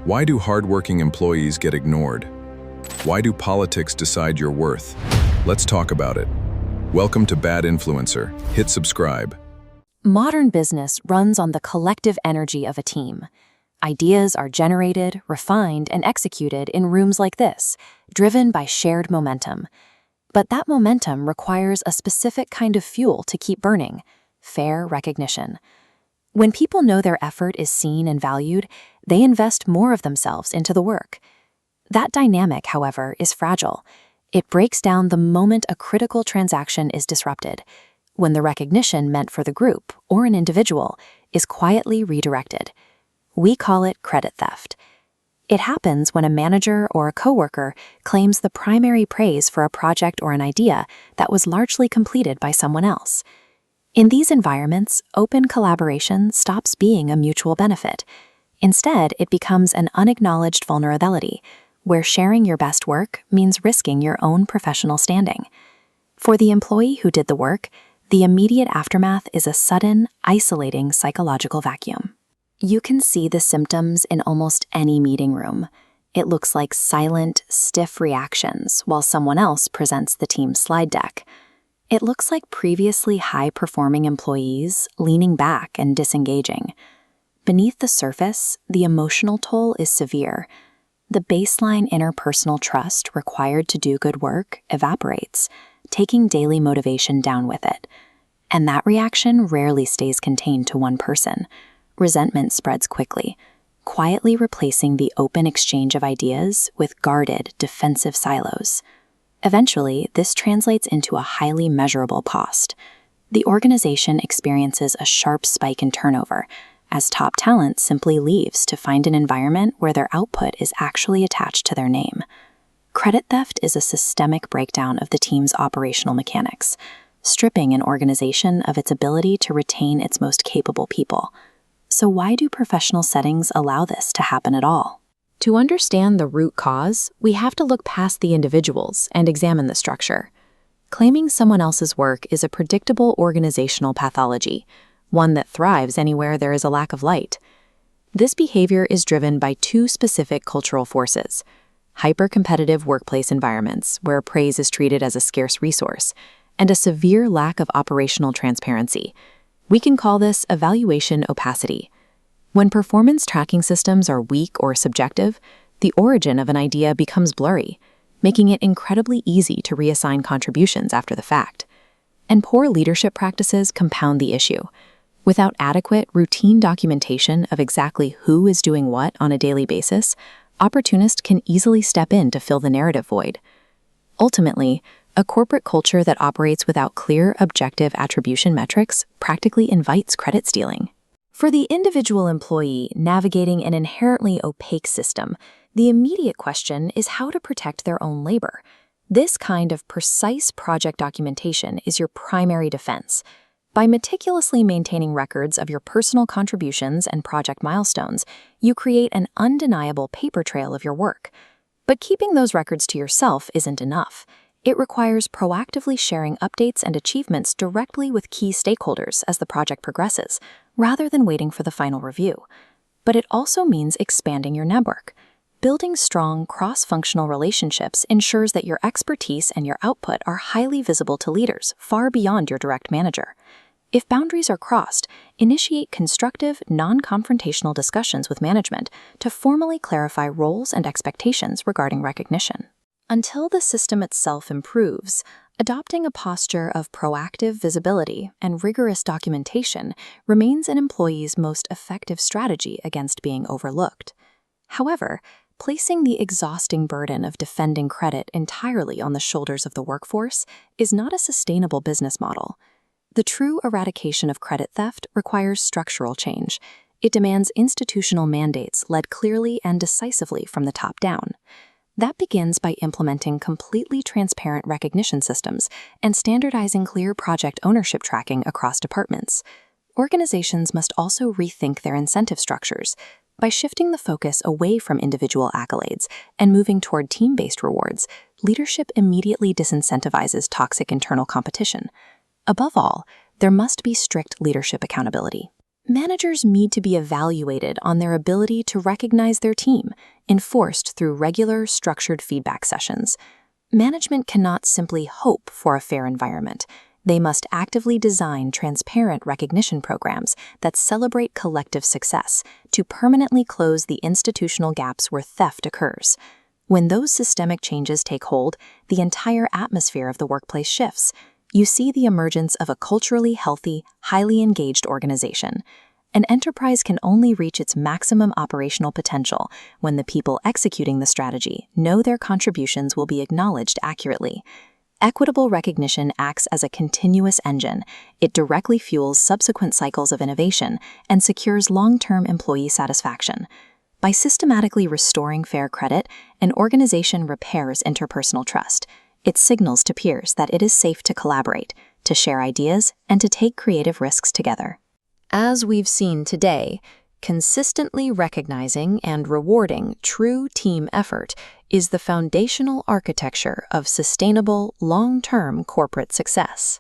Why do hardworking employees get ignored? Why do politics decide your worth? Let's talk about it. Welcome to Bad Influencer. Hit subscribe. Modern business runs on the collective energy of a team. Ideas are generated, refined, and executed in rooms like this, driven by shared momentum. But that momentum requires a specific kind of fuel to keep burning: fair recognition. When people know their effort is seen and valued, they invest more of themselves into the work. That dynamic, however, is fragile. It breaks down the moment a critical transaction is disrupted, when the recognition meant for the group or an individual is quietly redirected. We call it credit theft. It happens when a manager or a coworker claims the primary praise for a project or an idea that was largely completed by someone else. In these environments, open collaboration stops being a mutual benefit. Instead, it becomes an unacknowledged vulnerability, where sharing your best work means risking your own professional standing. For the employee who did the work, the immediate aftermath is a sudden, isolating psychological vacuum. You can see the symptoms in almost any meeting room. It looks like silent, stiff reactions while someone else presents the team's slide deck. It looks like previously high-performing employees leaning back and disengaging. Beneath the surface, the emotional toll is severe. The baseline interpersonal trust required to do good work evaporates, taking daily motivation down with it. And that reaction rarely stays contained to one person. Resentment spreads quickly, quietly replacing the open exchange of ideas with guarded, defensive silos. Eventually, this translates into a highly measurable cost. The organization experiences a sharp spike in turnover, as top talent simply leaves to find an environment where their output is actually attached to their name. Credit theft is a systemic breakdown of the team's operational mechanics, stripping an organization of its ability to retain its most capable people. So why do professional settings allow this to happen at all? To understand the root cause, we have to look past the individuals and examine the structure. Claiming someone else's work is a predictable organizational pathology, one that thrives anywhere there is a lack of light. This behavior is driven by two specific cultural forces: hyper-competitive workplace environments where praise is treated as a scarce resource, and a severe lack of operational transparency. We can call this evaluation opacity. When performance tracking systems are weak or subjective, the origin of an idea becomes blurry, making it incredibly easy to reassign contributions after the fact. And poor leadership practices compound the issue. Without adequate, routine documentation of exactly who is doing what on a daily basis, opportunists can easily step in to fill the narrative void. Ultimately, a corporate culture that operates without clear, objective attribution metrics practically invites credit stealing. For the individual employee navigating an inherently opaque system, the immediate question is how to protect their own labor. This kind of precise project documentation is your primary defense. By meticulously maintaining records of your personal contributions and project milestones, you create an undeniable paper trail of your work. But keeping those records to yourself isn't enough. It requires proactively sharing updates and achievements directly with key stakeholders as the project progresses, rather than waiting for the final review. But it also means expanding your network. Building strong, cross-functional relationships ensures that your expertise and your output are highly visible to leaders far beyond your direct manager. If boundaries are crossed, initiate constructive, non-confrontational discussions with management to formally clarify roles and expectations regarding recognition. Until the system itself improves, adopting a posture of proactive visibility and rigorous documentation remains an employee's most effective strategy against being overlooked. However, placing the exhausting burden of defending credit entirely on the shoulders of the workforce is not a sustainable business model. The true eradication of credit theft requires structural change. It demands institutional mandates led clearly and decisively from the top down. That begins by implementing completely transparent recognition systems and standardizing clear project ownership tracking across departments. Organizations must also rethink their incentive structures. By shifting the focus away from individual accolades and moving toward team-based rewards, leadership immediately disincentivizes toxic internal competition. Above all, there must be strict leadership accountability. Managers need to be evaluated on their ability to recognize their team, enforced through regular, structured feedback sessions. Management cannot simply hope for a fair environment. They must actively design transparent recognition programs that celebrate collective success to permanently close the institutional gaps where theft occurs. When those systemic changes take hold, the entire atmosphere of the workplace shifts. You see the emergence of a culturally healthy, highly engaged organization. An enterprise can only reach its maximum operational potential when the people executing the strategy know their contributions will be acknowledged accurately. Equitable recognition acts as a continuous engine. It directly fuels subsequent cycles of innovation and secures long-term employee satisfaction. By systematically restoring fair credit, an organization repairs interpersonal trust. It signals to peers that it is safe to collaborate, to share ideas, and to take creative risks together. As we've seen today, consistently recognizing and rewarding true team effort is the foundational architecture of sustainable, long-term corporate success.